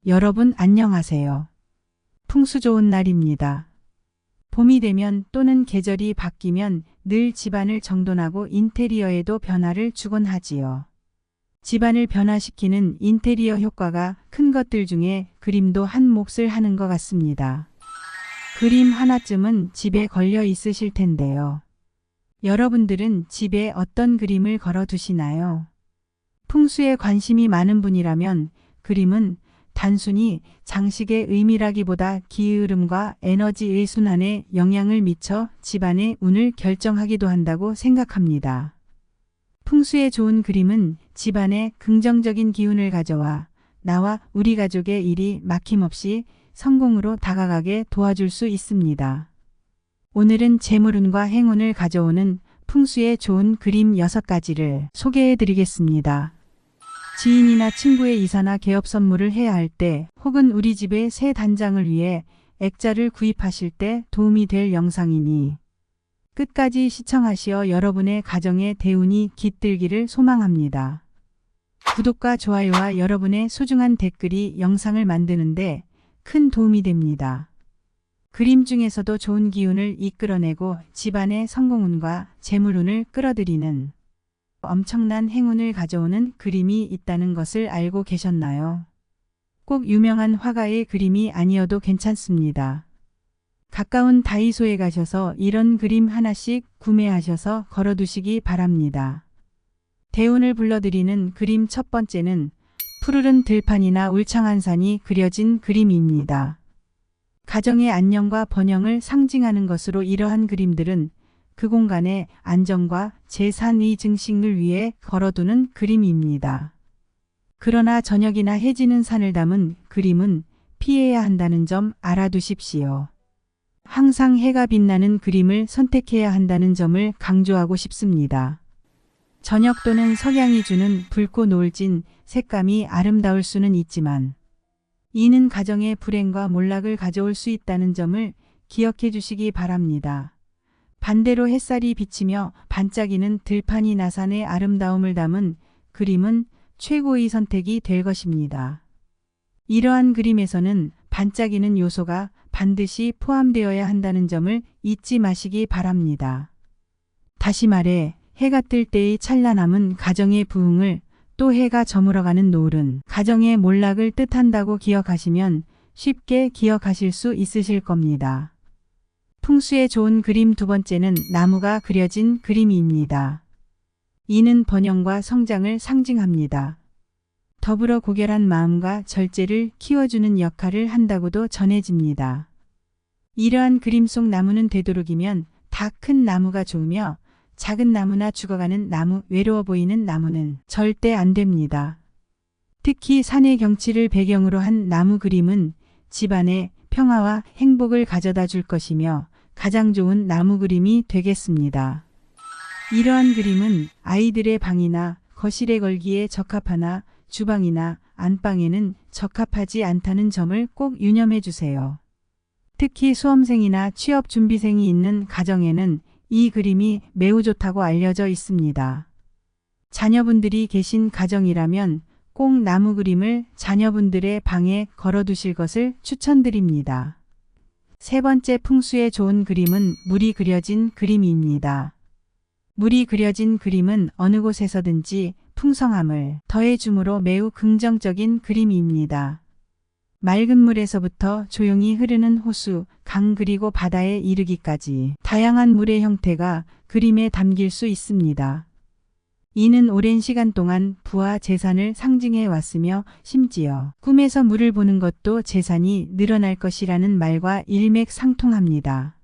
여러분 안녕하세요. 풍수 좋은 날입니다. 봄이 되면 또는 계절이 바뀌면 늘 집안을 정돈하고 인테리어에도 변화를 주곤 하지요. 집안을 변화시키는 인테리어 효과가 큰 것들 중에 그림도 한 몫을 하는 것 같습니다. 그림 하나쯤은 집에 걸려 있으실 텐데요. 여러분들은 집에 어떤 그림을 걸어 두시나요? 풍수에 관심이 많은 분이라면 그림은 단순히 장식의 의미라기보다 기흐름과 에너지의 순환에 영향을 미쳐 집안의 운을 결정하기도 한다고 생각합니다. 풍수에 좋은 그림은 집안에 긍정적인 기운을 가져와 나와 우리 가족의 일이 막힘없이 성공으로 다가가게 도와줄 수 있습니다. 오늘은 재물운과 행운을 가져오는 풍수에 좋은 그림 6가지를 소개해 드리겠습니다. 지인이나 친구의 이사나 개업 선물을 해야 할 때 혹은 우리 집의 새 단장을 위해 액자를 구입하실 때 도움이 될 영상이니 끝까지 시청하시어 여러분의 가정의 대운이 깃들기를 소망합니다. 구독과 좋아요와 여러분의 소중한 댓글이 영상을 만드는데 큰 도움이 됩니다. 그림 중에서도 좋은 기운을 이끌어내고 집안의 성공운과 재물운을 끌어들이는 엄청난 행운을 가져오는 그림이 있다는 것을 알고 계셨나요? 꼭 유명한 화가의 그림이 아니어도 괜찮습니다. 가까운 다이소에 가셔서 이런 그림 하나씩 구매하셔서 걸어두시기 바랍니다. 대운을 불러들이는 그림 첫 번째는 푸르른 들판이나 울창한 산이 그려진 그림입니다. 가정의 안녕과 번영을 상징하는 것으로 이러한 그림들은 그 공간의 안정과 재산의 증식을 위해 걸어두는 그림입니다. 그러나 저녁이나 해지는 산을 담은 그림은 피해야 한다는 점 알아두십시오. 항상 해가 빛나는 그림을 선택해야 한다는 점을 강조하고 싶습니다. 저녁 또는 석양이 주는 붉고 노을진 색감이 아름다울 수는 있지만 이는 가정의 불행과 몰락을 가져올 수 있다는 점을 기억해 주시기 바랍니다. 반대로 햇살이 비치며 반짝이는 들판이 산의 아름다움을 담은 그림은 최고의 선택이 될 것입니다. 이러한 그림에서는 반짝이는 요소가 반드시 포함되어야 한다는 점을 잊지 마시기 바랍니다. 다시 말해 해가 뜰 때의 찬란함은 가정의 부흥을, 또 해가 저물어가는 노을은 가정의 몰락을 뜻한다고 기억하시면 쉽게 기억하실 수 있으실 겁니다. 풍수에 좋은 그림 두 번째는 나무가 그려진 그림입니다. 이는 번영과 성장을 상징합니다. 더불어 고결한 마음과 절제를 키워주는 역할을 한다고도 전해집니다. 이러한 그림 속 나무는 되도록이면 다 큰 나무가 좋으며 작은 나무나 죽어가는 나무, 외로워 보이는 나무는 절대 안 됩니다. 특히 산의 경치를 배경으로 한 나무 그림은 집안에 평화와 행복을 가져다 줄 것이며 가장 좋은 나무 그림이 되겠습니다. 이러한 그림은 아이들의 방이나 거실에 걸기에 적합하나 주방이나 안방에는 적합하지 않다는 점을 꼭 유념해 주세요. 특히 수험생이나 취업 준비생이 있는 가정에는 이 그림이 매우 좋다고 알려져 있습니다. 자녀분들이 계신 가정이라면 꼭 나무 그림을 자녀분들의 방에 걸어두실 것을 추천드립니다. 세 번째 풍수에 좋은 그림은 물이 그려진 그림입니다. 물이 그려진 그림은 어느 곳에서든지 풍성함을 더해주므로 매우 긍정적인 그림입니다. 맑은 물에서부터 조용히 흐르는 호수, 강 그리고 바다에 이르기까지 다양한 물의 형태가 그림에 담길 수 있습니다. 이는 오랜 시간 동안 부와 재산을 상징해 왔으며 심지어 꿈에서 물을 보는 것도 재산이 늘어날 것이라는 말과 일맥상통합니다.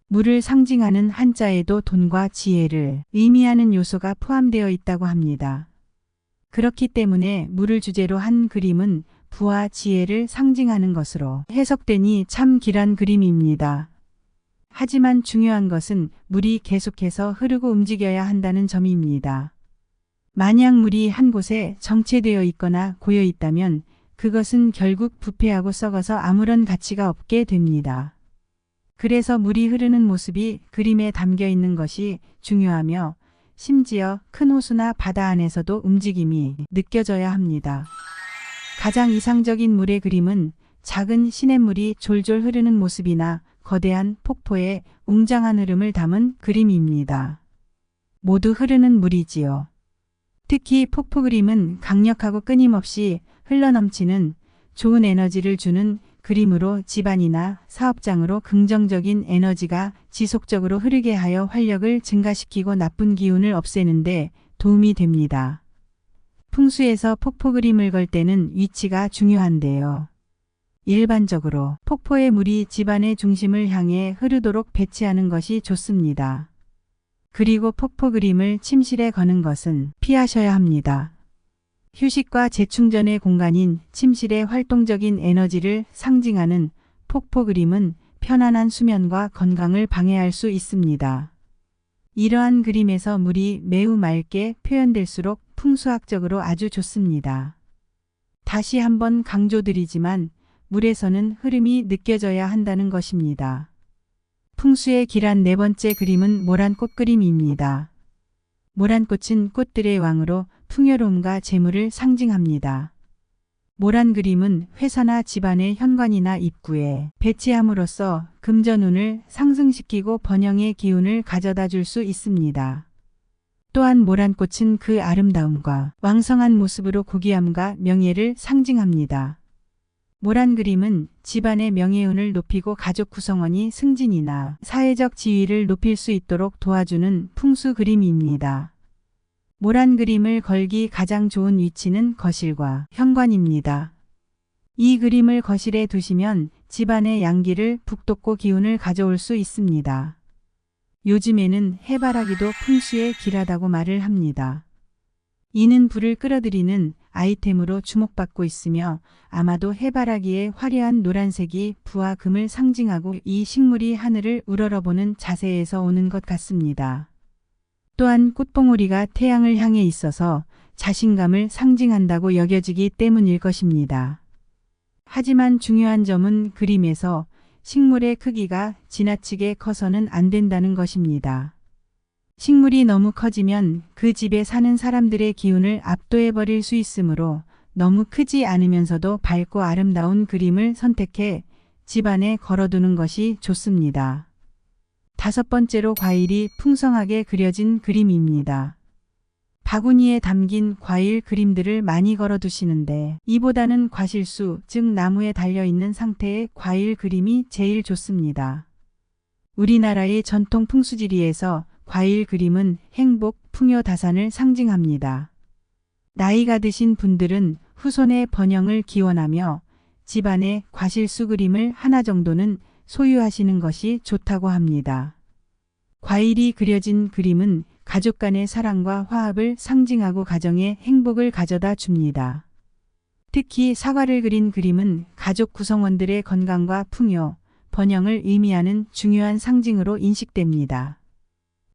물을 상징하는 한자에도 돈과 지혜를 의미하는 요소가 포함되어 있다고 합니다. 그렇기 때문에 물을 주제로 한 그림은 부와 지혜를 상징하는 것으로 해석되니 참 길한 그림입니다. 하지만 중요한 것은 물이 계속해서 흐르고 움직여야 한다는 점입니다. 만약 물이 한 곳에 정체되어 있거나 고여 있다면 그것은 결국 부패하고 썩어서 아무런 가치가 없게 됩니다. 그래서 물이 흐르는 모습이 그림에 담겨 있는 것이 중요하며 심지어 큰 호수나 바다 안에서도 움직임이 느껴져야 합니다. 가장 이상적인 물의 그림은 작은 시냇물이 졸졸 흐르는 모습이나 거대한 폭포의 웅장한 흐름을 담은 그림입니다. 모두 흐르는 물이지요. 특히 폭포 그림은 강력하고 끊임없이 흘러넘치는 좋은 에너지를 주는 그림으로 집안이나 사업장으로 긍정적인 에너지가 지속적으로 흐르게 하여 활력을 증가시키고 나쁜 기운을 없애는데 도움이 됩니다. 풍수에서 폭포 그림을 걸 때는 위치가 중요한데요. 일반적으로 폭포의 물이 집안의 중심을 향해 흐르도록 배치하는 것이 좋습니다. 그리고 폭포 그림을 침실에 거는 것은 피하셔야 합니다. 휴식과 재충전의 공간인 침실의 활동적인 에너지를 상징하는 폭포 그림은 편안한 수면과 건강을 방해할 수 있습니다. 이러한 그림에서 물이 매우 맑게 표현될수록 풍수학적으로 아주 좋습니다. 다시 한번 강조드리지만 물에서는 흐름이 느껴져야 한다는 것입니다. 풍수의 길한 네 번째 그림은 모란꽃 그림입니다. 모란꽃은 꽃들의 왕으로 풍요로움과 재물을 상징합니다. 모란 그림은 회사나 집안의 현관이나 입구에 배치함으로써 금전운을 상승시키고 번영의 기운을 가져다 줄 수 있습니다. 또한 모란꽃은 그 아름다움과 왕성한 모습으로 고귀함과 명예를 상징합니다. 모란 그림은 집안의 명예운을 높이고 가족 구성원이 승진이나 사회적 지위를 높일 수 있도록 도와주는 풍수 그림입니다. 모란 그림을 걸기 가장 좋은 위치는 거실과 현관입니다. 이 그림을 거실에 두시면 집안의 양기를 북돋고 기운을 가져올 수 있습니다. 요즘에는 해바라기도 풍수에 길하다고 말을 합니다. 이는 불을 끌어들이는 아이템으로 주목받고 있으며 아마도 해바라기의 화려한 노란색이 부와 금을 상징하고 이 식물이 하늘을 우러러보는 자세에서 오는 것 같습니다. 또한 꽃봉오리가 태양을 향해 있어서 자신감을 상징한다고 여겨지기 때문일 것입니다. 하지만 중요한 점은 그림에서 식물의 크기가 지나치게 커서는 안 된다는 것입니다. 식물이 너무 커지면 그 집에 사는 사람들의 기운을 압도해버릴 수 있으므로 너무 크지 않으면서도 밝고 아름다운 그림을 선택해 집안에 걸어두는 것이 좋습니다. 다섯 번째로 과일이 풍성하게 그려진 그림입니다. 바구니에 담긴 과일 그림들을 많이 걸어두시는데 이보다는 과실수, 즉 나무에 달려있는 상태의 과일 그림이 제일 좋습니다. 우리나라의 전통 풍수지리에서 과일 그림은 행복, 풍요, 다산을 상징합니다. 나이가 드신 분들은 후손의 번영을 기원하며 집안에 과실수 그림을 하나 정도는 소유하시는 것이 좋다고 합니다. 과일이 그려진 그림은 가족 간의 사랑과 화합을 상징하고 가정에 행복을 가져다 줍니다. 특히 사과를 그린 그림은 가족 구성원들의 건강과 풍요, 번영을 의미하는 중요한 상징으로 인식됩니다.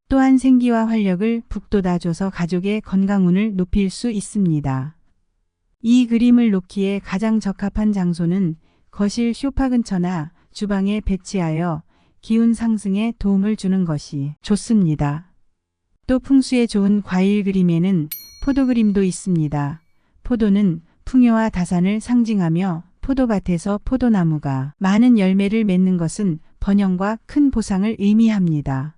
또한 생기와 활력을 북돋아줘서 가족의 건강운을 높일 수 있습니다. 이 그림을 놓기에 가장 적합한 장소는 거실 소파 근처나 주방에 배치하여 기운 상승에 도움을 주는 것이 좋습니다. 또 풍수에 좋은 과일 그림에는 포도 그림도 있습니다. 포도는 풍요와 다산을 상징하며 포도밭에서 포도나무가 많은 열매를 맺는 것은 번영과 큰 보상을 의미합니다.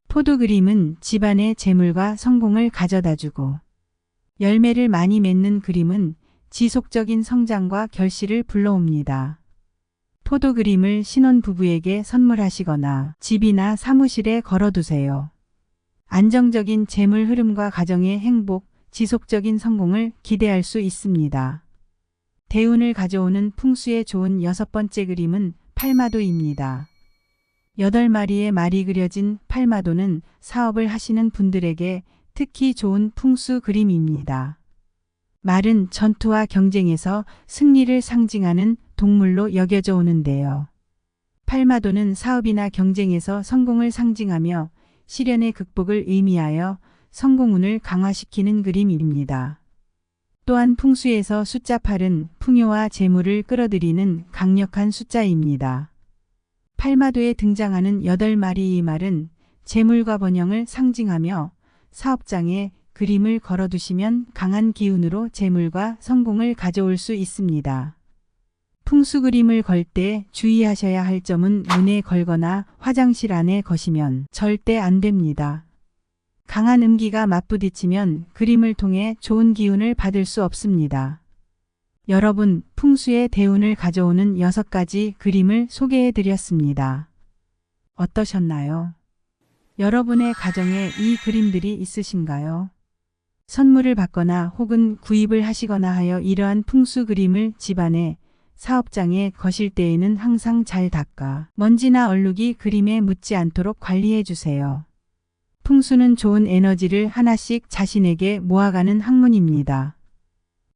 포도 그림은 집안의 재물과 성공을 가져다주고 열매를 많이 맺는 그림은 지속적인 성장과 결실을 불러옵니다. 포도 그림을 신혼부부에게 선물하시거나 집이나 사무실에 걸어두세요. 안정적인 재물 흐름과 가정의 행복, 지속적인 성공을 기대할 수 있습니다. 대운을 가져오는 풍수에 좋은 여섯 번째 그림은 팔마도입니다. 8마리의 말이 그려진 팔마도는 사업을 하시는 분들에게 특히 좋은 풍수 그림입니다. 말은 전투와 경쟁에서 승리를 상징하는 동물로 여겨져 오는데요. 팔마도는 사업이나 경쟁에서 성공을 상징하며 시련의 극복을 의미하여 성공운을 강화시키는 그림입니다. 또한 풍수에서 숫자 8은 풍요와 재물을 끌어들이는 강력한 숫자입니다. 팔마도에 등장하는 8마리의 말은 재물과 번영을 상징하며 사업장에 그림을 걸어두시면 강한 기운으로 재물과 성공을 가져올 수 있습니다. 풍수 그림을 걸 때 주의하셔야 할 점은 문에 걸거나 화장실 안에 거시면 절대 안 됩니다. 강한 음기가 맞부딪히면 그림을 통해 좋은 기운을 받을 수 없습니다. 여러분, 풍수의 대운을 가져오는 6가지 그림을 소개해 드렸습니다. 어떠셨나요? 여러분의 가정에 이 그림들이 있으신가요? 선물을 받거나 혹은 구입을 하시거나 하여 이러한 풍수 그림을 집안에 사업장에 거실 때에는 항상 잘 닦아 먼지나 얼룩이 그림에 묻지 않도록 관리해 주세요. 풍수는 좋은 에너지를 하나씩 자신에게 모아가는 학문입니다.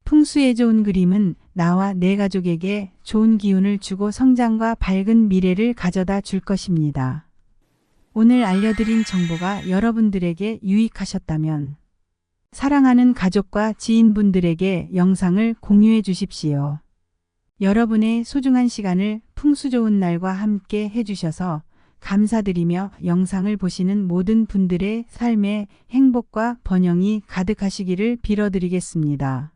풍수에 좋은 그림은 나와 내 가족에게 좋은 기운을 주고 성장과 밝은 미래를 가져다 줄 것입니다. 오늘 알려드린 정보가 여러분들에게 유익하셨다면 사랑하는 가족과 지인분들에게 영상을 공유해 주십시오. 여러분의 소중한 시간을 풍수 좋은 날과 함께 해주셔서 감사드리며 영상을 보시는 모든 분들의 삶에 행복과 번영이 가득하시기를 빌어드리겠습니다.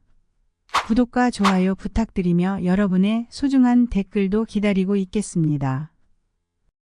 구독과 좋아요 부탁드리며 여러분의 소중한 댓글도 기다리고 있겠습니다.